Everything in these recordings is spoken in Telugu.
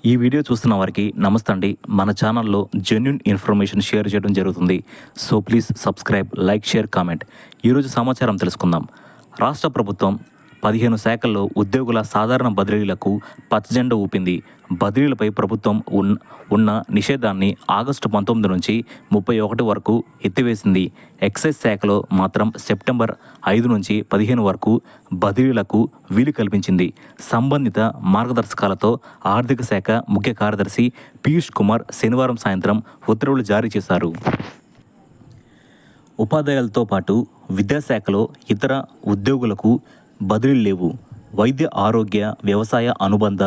ఈ వీడియో చూస్తున్న వారికి నమస్తే అండి. మన ఛానల్లో జెన్యూన్ ఇన్ఫర్మేషన్ షేర్ చేయడం జరుగుతుంది. So please subscribe, like, share, comment. ఈరోజు సమాచారం తెలుసుకుందాం. రాష్ట్ర ప్రభుత్వం 15 శాఖల్లో ఉద్యోగుల సాధారణ బదిలీలకు పచ్చజెండా ఊపింది. బదిలీలపై ప్రభుత్వం ఉన్న నిషేధాన్ని ఆగస్టు 19 నుంచి 31 వరకు ఎత్తివేసింది. ఎక్సైజ్ శాఖలో మాత్రం సెప్టెంబర్ 5 నుంచి 15 వరకు బదిలీలకు వీలు కల్పించింది. సంబంధిత మార్గదర్శకాలతో ఆర్థిక శాఖ ముఖ్య కార్యదర్శి పీయూష్ కుమార్ శనివారం సాయంత్రం ఉత్తర్వులు జారీ చేశారు. ఉపాధ్యాయులతో పాటు విద్యాశాఖలో ఇతర ఉద్యోగులకు బదిలీలు లేవు. వైద్య, ఆరోగ్య, వ్యవసాయ, అనుబంధ,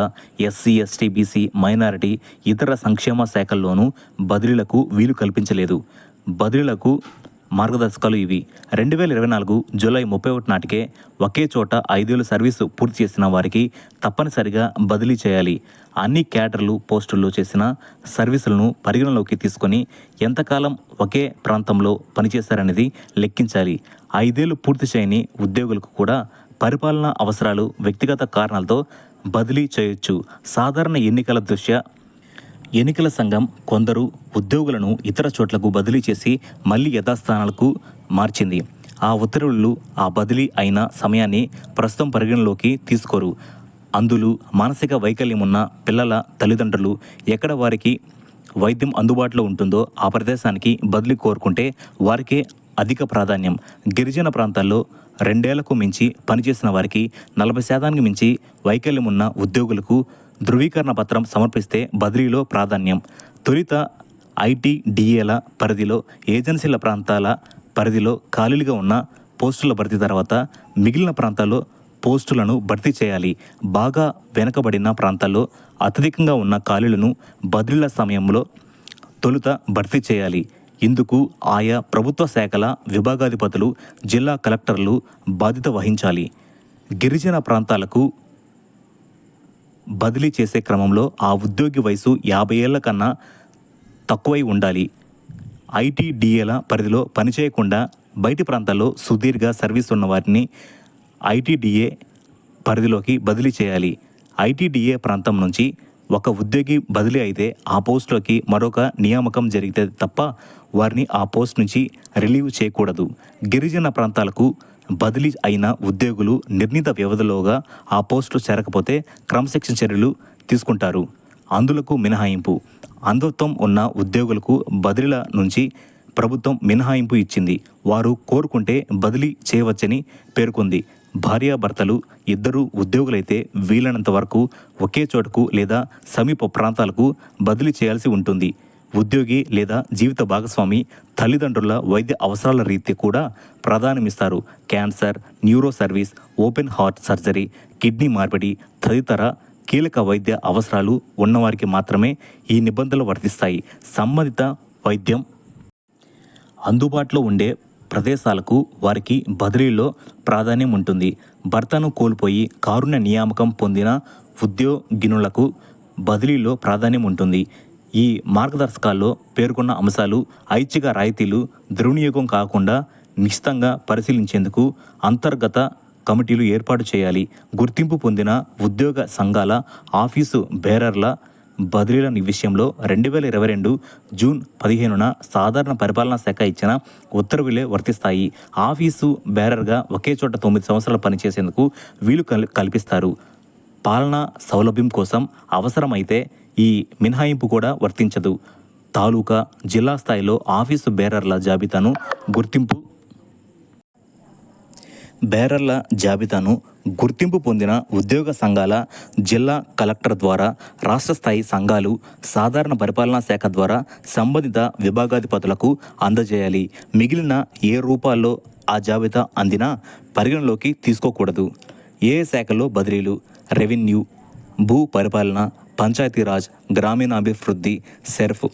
ఎస్సీ, ఎస్టీ, బీసీ, మైనారిటీ, ఇతర సంక్షేమ శాఖల్లోనూ బదిలీలకు వీలు కల్పించలేదు. బదిలీలకు మార్గదర్శకాలు ఇవి: 2024 జూలై 31 నాటికే ఒకే చోట 5 ఏళ్ల సర్వీసు పూర్తి చేసిన వారికి తప్పనిసరిగా బదిలీ చేయాలి. అన్ని క్యాడర్లు పోస్టుల్లో చేసిన సర్వీసులను పరిగణలోకి తీసుకొని ఎంతకాలం ఒకే ప్రాంతంలో పనిచేశారనేది లెక్కించాలి. 5 ఏళ్లు పూర్తి చేయని ఉద్యోగులకు కూడా పరిపాలనా అవసరాలు, వ్యక్తిగత కారణాలతో బదిలీ చేయొచ్చు. సాధారణ ఎన్నికల దృష్ట్యా ఎన్నికల సంఘం కొందరు ఉద్యోగులను ఇతర చోట్లకు బదిలీ చేసి మళ్లీ యథాస్థానాలకు మార్చింది. ఆ ఉత్తర్వులు ఆ బదిలీ అయిన సమయాన్ని ప్రస్తుతం పరిగణలోకి తీసుకోరు. అందులో మానసిక వైకల్యం ఉన్న పిల్లల తల్లిదండ్రులు ఎక్కడ వారికి వైద్యం అందుబాటులో ఉంటుందో ఆ ప్రదేశానికి బదిలీ కోరుకుంటే వారికే అధిక ప్రాధాన్యం. గిరిజన ప్రాంతాల్లో 2 ఏళ్లకు మించి పనిచేసిన వారికి, 40% మించి వైకల్యం ఉన్న ఉద్యోగులకు ధృవీకరణ పత్రం సమర్పిస్తే బదిలీలో ప్రాధాన్యం. తొలుత ఐటీడీఏల పరిధిలో, ఏజెన్సీల ప్రాంతాల పరిధిలో ఖాళీలుగా ఉన్న పోస్టుల భర్తీ తర్వాత మిగిలిన ప్రాంతాల్లో పోస్టులను భర్తీ చేయాలి. బాగా వెనుకబడిన ప్రాంతాల్లో అత్యధికంగా ఉన్న ఖాళీలను బదిలీల సమయంలో తొలుత భర్తీ చేయాలి. ఇందుకు ఆయా ప్రభుత్వ శాఖల విభాగాధిపతులు, జిల్లా కలెక్టర్లు బాధ్యత వహించాలి. గిరిజన ప్రాంతాలకు బదిలీ చేసే క్రమంలో ఆ ఉద్యోగి వయసు 50 ఏళ్ల కన్నా తక్కువై ఉండాలి. ఐటీడీఏల పరిధిలో పనిచేయకుండా బయటి ప్రాంతాల్లో సుదీర్ఘ సర్వీస్ ఉన్న వారిని ఐటీడీఏ పరిధిలోకి బదిలీ చేయాలి. ఐటీడీఏ ప్రాంతం నుంచి ఒక ఉద్యోగి బదిలీ అయితే ఆ పోస్టులోకి మరొక నియామకం జరిగితే తప్ప వారిని ఆ పోస్ట్ నుంచి రిలీవ్ చేయకూడదు. గిరిజన ప్రాంతాలకు బదిలీ అయిన ఉద్యోగులు నిర్ణీత వ్యవధిలోగా ఆ పోస్టులు చేరకపోతే క్రమశిక్షణ చర్యలు తీసుకుంటారు. అందులకు మినహాయింపు. అంధత్వం ఉన్న ఉద్యోగులకు బదిలీల నుంచి ప్రభుత్వం మినహాయింపు ఇచ్చింది. వారు కోరుకుంటే బదిలీ చేయవచ్చని పేర్కొంది. భార్యాభర్తలు ఇద్దరు ఉద్యోగులైతే వీలైనంత వరకు ఒకే చోటకు లేదా సమీప ప్రాంతాలకు బదిలీ చేయాల్సి ఉంటుంది. ఉద్యోగి లేదా జీవిత భాగస్వామి తల్లిదండ్రుల వైద్య అవసరాల రీత్యా కూడా ప్రాధాన్యమిస్తారు. Cancer, neuro service, open heart surgery, kidney మార్పిడి తదితర కీలక వైద్య అవసరాలు ఉన్నవారికి మాత్రమే ఈ నిబంధనలు వర్తిస్తాయి. సంబంధిత వైద్యం అందుబాటులో ఉండే ప్రదేశాలకు వారికి బదిలీలో ప్రాధాన్యం ఉంటుంది. భర్తను కోల్పోయి కారుణ్య నియామకం పొందిన ఉద్యోగినులకు బదిలీలో ప్రాధాన్యం ఉంటుంది. ఈ మార్గదర్శకాల్లో పేర్కొన్న అంశాలు ఐచ్ఛిక రాయితీలు దుర్వినియోగం కాకుండా నిశ్చితంగా పరిశీలించేందుకు అంతర్గత కమిటీలు ఏర్పాటు చేయాలి. గుర్తింపు పొందిన ఉద్యోగ సంఘాల ఆఫీసు బేరర్ల బదిలీల విషయంలో 2022 జూన్ 15న సాధారణ పరిపాలనా శాఖ ఇచ్చిన ఉత్తర్వులే వర్తిస్తాయి. ఆఫీసు బేరర్గా ఒకే చోట 9 సంవత్సరాలు పనిచేసేందుకు వీలు కల్పిస్తారు. పాలనా సౌలభ్యం కోసం అవసరమైతే ఈ మినహాయింపు కూడా వర్తించదు. తాలూకా, జిల్లా స్థాయిలో ఆఫీసు బేరర్ల జాబితాను గుర్తింపు పొందిన ఉద్యోగ సంఘాల జిల్లా కలెక్టర్ ద్వారా, రాష్ట్ర స్థాయి సంఘాలు సాధారణ పరిపాలనా శాఖ ద్వారా సంబంధిత విభాగాధిపతులకు అందజేయాలి. మిగిలిన ఏ రూపాల్లో ఆ జాబితా అందినా పరిగణలోకి తీసుకోకూడదు. ఏ శాఖలో బదిలీలు: రెవెన్యూ, భూ పరిపాలన, పంచాయతీరాజ్, గ్రామీణాభివృద్ధి, సెర్ఫ్,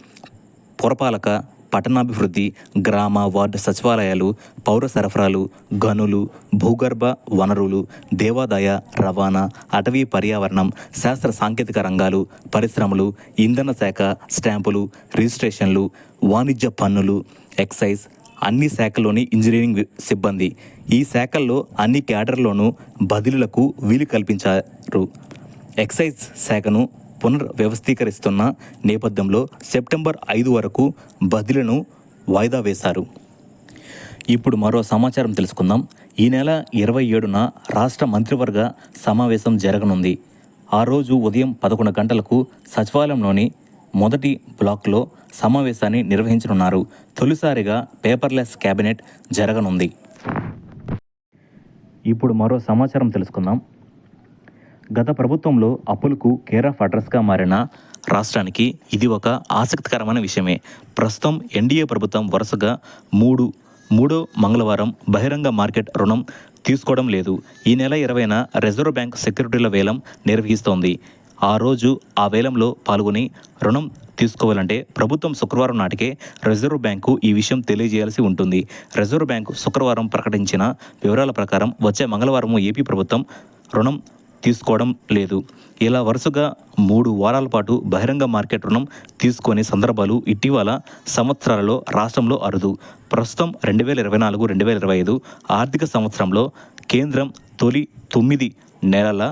పురపాలక, పట్టణాభివృద్ధి, గ్రామ వార్డు సచివాలయాలు, పౌర సరఫరాలు, గనులు, భూగర్భ వనరులు, దేవాదాయ, రవాణా, అటవీ పర్యావరణం, శాస్త్ర సాంకేతిక రంగాలు, పరిశ్రమలు, ఇంధన శాఖ, స్టాంపులు, రిజిస్ట్రేషన్లు, వాణిజ్య పన్నులు, ఎక్సైజ్, అన్ని శాఖల్లోని ఇంజనీరింగ్ సిబ్బంది. ఈ శాఖల్లో అన్ని క్యాడర్లోనూ బదిలీలకు వీలు కల్పించారు. ఎక్సైజ్ శాఖను పునర్వ్యవస్థీకరిస్తున్న నేపథ్యంలో సెప్టెంబర్ 5 వరకు బదిలీలను వాయిదా వేశారు. ఇప్పుడు మరో సమాచారం తెలుసుకుందాం. ఈ నెల 27న రాష్ట్ర మంత్రివర్గ సమావేశం జరగనుంది. ఆ రోజు ఉదయం 11 గంటలకు సచివాలయంలోని మొదటి బ్లాక్లో సమావేశాన్ని నిర్వహించనున్నారు. తొలిసారిగా పేపర్లెస్ క్యాబినెట్ జరగనుంది. ఇప్పుడు మరో సమాచారం తెలుసుకుందాం. గత ప్రభుత్వంలో అప్పులకు కేర్ ఆఫ్ అడ్రస్గా మారిన రాష్ట్రానికి ఇది ఒక ఆసక్తికరమైన విషయమే. ప్రస్తుతం ఎన్డీఏ ప్రభుత్వం వరుసగా మూడో మంగళవారం బహిరంగ మార్కెట్ రుణం తీసుకోవడం లేదు. ఈ నెల 20న రిజర్వ్ బ్యాంక్ సెక్యూరిటీల వేలం నిర్వహిస్తోంది. ఆ రోజు ఆ వేలంలో పాల్గొని రుణం తీసుకోవాలంటే ప్రభుత్వం శుక్రవారం నాటికే రిజర్వ్ బ్యాంకు ఈ విషయం తెలియజేయాల్సి ఉంటుంది. రిజర్వ్ బ్యాంకు శుక్రవారం ప్రకటించిన వివరాల ప్రకారం వచ్చే మంగళవారం ఏపీ ప్రభుత్వం రుణం తీసుకోవడం లేదు. ఇలా వరుసగా 3 వారాల పాటు బహిరంగ మార్కెట్ రుణం తీసుకునే సందర్భాలు ఇటీవల సంవత్సరాలలో రాష్ట్రంలో అరుదు. ప్రస్తుతం 2024-2025 ఆర్థిక సంవత్సరంలో కేంద్రం తొలి 9 నెలల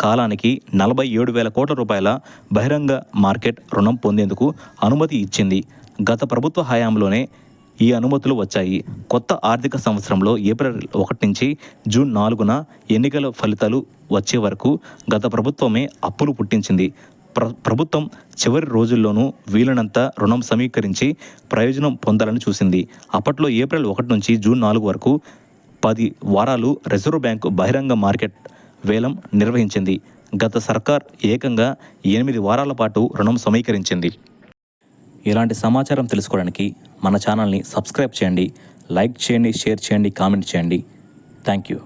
కాలానికి 47,000 కోట్ల రూపాయల బహిరంగ మార్కెట్ రుణం పొందేందుకు అనుమతి ఇచ్చింది. గత ప్రభుత్వ హయాంలోనే ఈ అనుమతులు వచ్చాయి. కొత్త ఆర్థిక సంవత్సరంలో ఏప్రిల్ 1 నుంచి జూన్ 4న ఎన్నికల ఫలితాలు వచ్చే వరకు గత ప్రభుత్వమే అప్పులు పుట్టించింది. ప్రభుత్వం చివరి రోజుల్లోనూ వీలైనంత రుణం సమీకరించి ప్రయోజనం పొందాలని చూసింది. అప్పట్లో ఏప్రిల్ 1 నుంచి జూన్ 4 వరకు 10 వారాలు రిజర్వ్ బ్యాంకు బహిరంగ మార్కెట్ వేలం నిర్వహించింది. గత సర్కార్ ఏకంగా 8 వారాల పాటు రుణం సమీకరించింది. ఇలాంటి సమాచారం తెలుసుకోవడానికి మన ఛానల్ని సబ్స్క్రైబ్ చేయండి, లైక్ చేయండి, షేర్ చేయండి, కామెంట్ చేయండి. Thank you.